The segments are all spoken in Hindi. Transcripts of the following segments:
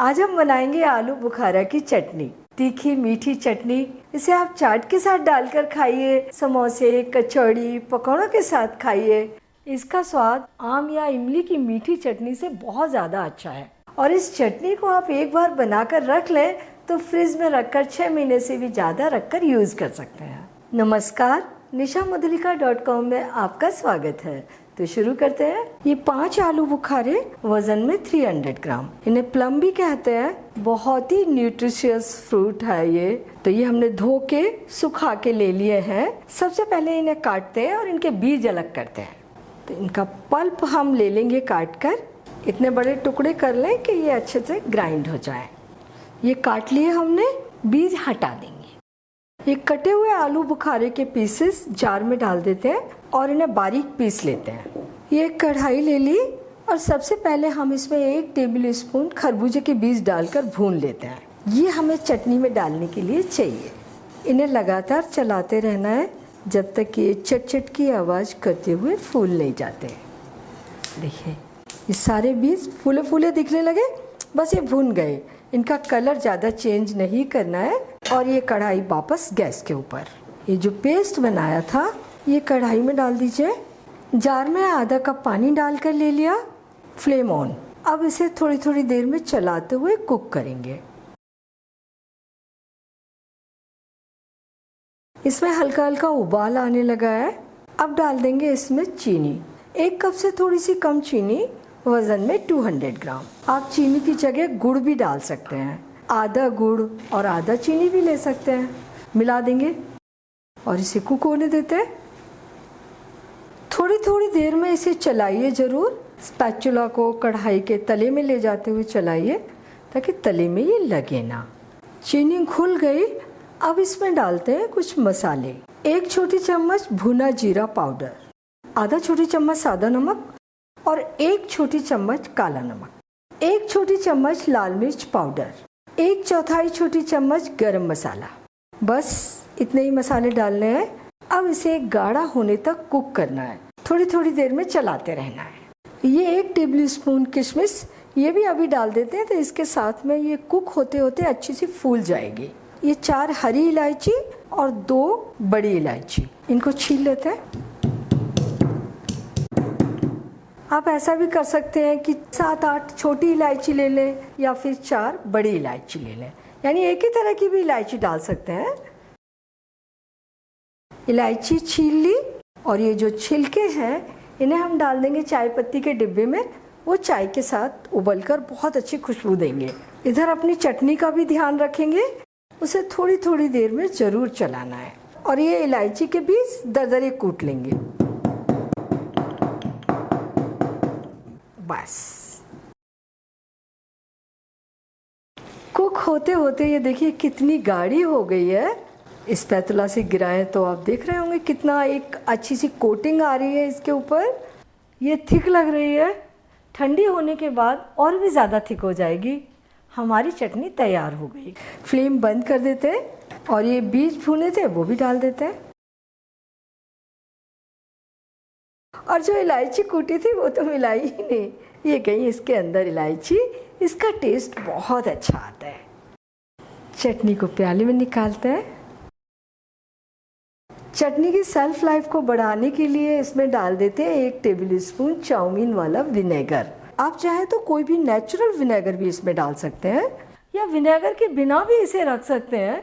आज हम बनाएंगे आलू बुखारा की चटनी। तीखी मीठी चटनी, इसे आप चाट के साथ डालकर खाइए, समोसे, कचौड़ी, पकौड़ों के साथ खाइए। इसका स्वाद आम या इमली की मीठी चटनी से बहुत ज़्यादा अच्छा है। और इस चटनी को आप एक बार बनाकर रख लें तो फ्रिज में रखकर 6 महीने से भी ज़्यादा रखकर यूज़ कर सकते हैं। नमस्कार, nishamudlika.com में आपका स्वागत है। तो शुरू करते हैं। ये 5 आलू बुखारे वजन में 300 ग्राम। इन्हें प्लम भी कहते हैं। बहुत ही न्यूट्रिशियस फ्रूट है ये। तो ये हमने धो के सुखा के ले लिए हैं। सबसे पहले इन्हें काटते हैं और इनके बीज अलग करते हैं। तो इनका पल्प हम ले लेंगे काट कर। इतने बड़े टुकड़े कर लें कि ये अच्छे से ग्राइंड हो जाए। ये काट लिए हमने, बीज हटा देंगे। ये कटे हुए आलू बुखारे के पीसेस जार में डाल देते हैं और इन्हें बारीक पीस लेते हैं। ये एक कढ़ाई ले ली और सबसे पहले हम इसमें 1 टेबल स्पून खरबूजे के बीज डालकर भून लेते हैं। ये हमें चटनी में डालने के लिए चाहिए। इन्हें लगातार चलाते रहना है जब तक ये चट-चट की आवाज़ करते हुए फूल नहीं जाते। देखिए, ये सारे बीज फूले फूले दिखने लगे, बस ये भून गए। इनका कलर ज़्यादा चेंज नहीं करना है। और ये कढ़ाई वापस गैस के ऊपर। ये जो पेस्ट बनाया था ये कढ़ाई में डाल दीजिए। जार में आधा कप पानी डालकर ले लिया। Flame on. अब इसे थोड़ी थोड़ी देर में चलाते हुए कुक करेंगे। इसमें हल्का हल्का उबाल आने लगा है। अब डाल देंगे इसमें चीनी। 1 कप से थोड़ी सी कम चीनी, वजन में 200 ग्राम। आप चीनी की जगह गुड़ भी डाल सकते हैं। आधा गुड़ और आधा चीनी भी ले सकते हैं। मिला देंगे और इसे कुक होने देते हैं। थोड़ी थोड़ी देर में इसे चलाइए ज़रूर। स्पैचुला को कढ़ाई के तले में ले जाते हुए चलाइए ताकि तले में ये लगे ना। चीनी घुल गई। अब इसमें डालते हैं कुछ मसाले। 1 छोटी चम्मच भुना जीरा पाउडर, आधा छोटी चम्मच सादा नमक और 1 छोटी चम्मच काला नमक, 1 छोटी चम्मच लाल मिर्च पाउडर, 1/4 छोटी चम्मच गरम मसाला। बस इतने ही मसाले डालने हैं। अब इसे गाढ़ा होने तक कुक करना है। थोड़ी थोड़ी देर में चलाते रहना है। ये 1 टेबल स्पून किशमिश ये भी अभी डाल देते हैं तो इसके साथ में ये कुक होते होते अच्छी सी फूल जाएगी। ये 4 हरी इलायची और 2 बड़ी इलायची, इनको छील लेते हैं। आप ऐसा भी कर सकते हैं कि 7-8 छोटी इलायची ले लें या फिर 4 बड़ी इलायची ले लें, यानी एक ही तरह की भी इलायची डाल सकते हैं। इलायची छील ली और ये जो छिलके हैं इन्हें हम डाल देंगे चाय पत्ती के डिब्बे में। वो चाय के साथ उबलकर बहुत अच्छी खुशबू देंगे। इधर अपनी चटनी का भी ध्यान रखेंगे। उसे थोड़ी थोड़ी देर में ज़रूर चलाना है। और ये इलायची के बीज दरदरे कूट लेंगे। बस कुक होते होते ये देखिए कितनी गाढ़ी हो गई है। इस स्पैचुला से गिराएं तो आप देख रहे होंगे कितना एक अच्छी सी कोटिंग आ रही है इसके ऊपर। ये थिक लग रही है। ठंडी होने के बाद और भी ज़्यादा थिक हो जाएगी। हमारी चटनी तैयार हो गई। फ्लेम बंद कर देते हैं और ये बीज भुने थे वो भी डाल देते हैं। और जो इलायची कूटी थी वो तो मिलाई ही नहीं, ये गई इसके अंदर इलायची। इसका टेस्ट बहुत अच्छा आता है। चटनी को प्याले में निकालते हैं। चटनी की सेल्फ लाइफ को बढ़ाने के लिए इसमें डाल देते हैं 1 टेबल स्पून चाउमीन वाला विनेगर। आप चाहे तो कोई भी नेचुरल विनेगर भी इसमें डाल सकते हैं या विनेगर के बिना भी इसे रख सकते हैं।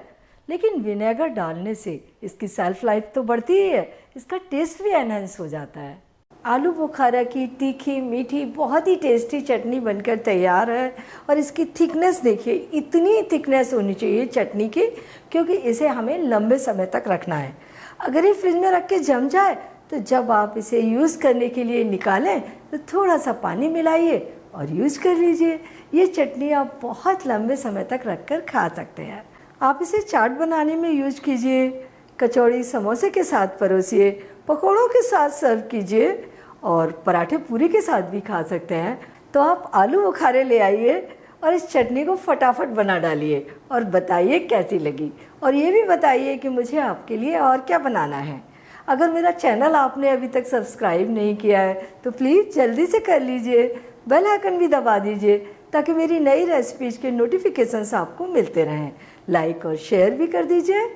लेकिन विनेगर डालने से इसकी सेल्फ लाइफ तो बढ़ती ही है, इसका टेस्ट भी एनहांस हो जाता है। आलू बुखारा की तीखी मीठी बहुत ही टेस्टी चटनी बनकर तैयार है। और इसकी थिकनेस देखिए, इतनी थिकनेस होनी चाहिए चटनी की, क्योंकि इसे हमें लंबे समय तक रखना है। अगर ये फ्रिज में रख के जम जाए तो जब आप इसे यूज़ करने के लिए निकालें तो थोड़ा सा पानी मिलाइए और यूज़ कर लीजिए। ये चटनी आप बहुत लंबे समय तक रख कर खा सकते हैं। आप इसे चाट बनाने में यूज कीजिए, कचौड़ी समोसे के साथ परोसिए, पकौड़ों के साथ सर्व कीजिए और पराठे पूरी के साथ भी खा सकते हैं। तो आप आलू बुखारे ले आइए और इस चटनी को फटाफट बना डालिए और बताइए कैसी लगी। और ये भी बताइए कि मुझे आपके लिए और क्या बनाना है। अगर मेरा चैनल आपने अभी तक सब्सक्राइब नहीं किया है तो प्लीज़ जल्दी से कर लीजिए, बेल आइकन भी दबा दीजिए ताकि मेरी नई रेसिपीज़ के नोटिफिकेशंस आपको मिलते रहें। लाइक और शेयर भी कर दीजिए।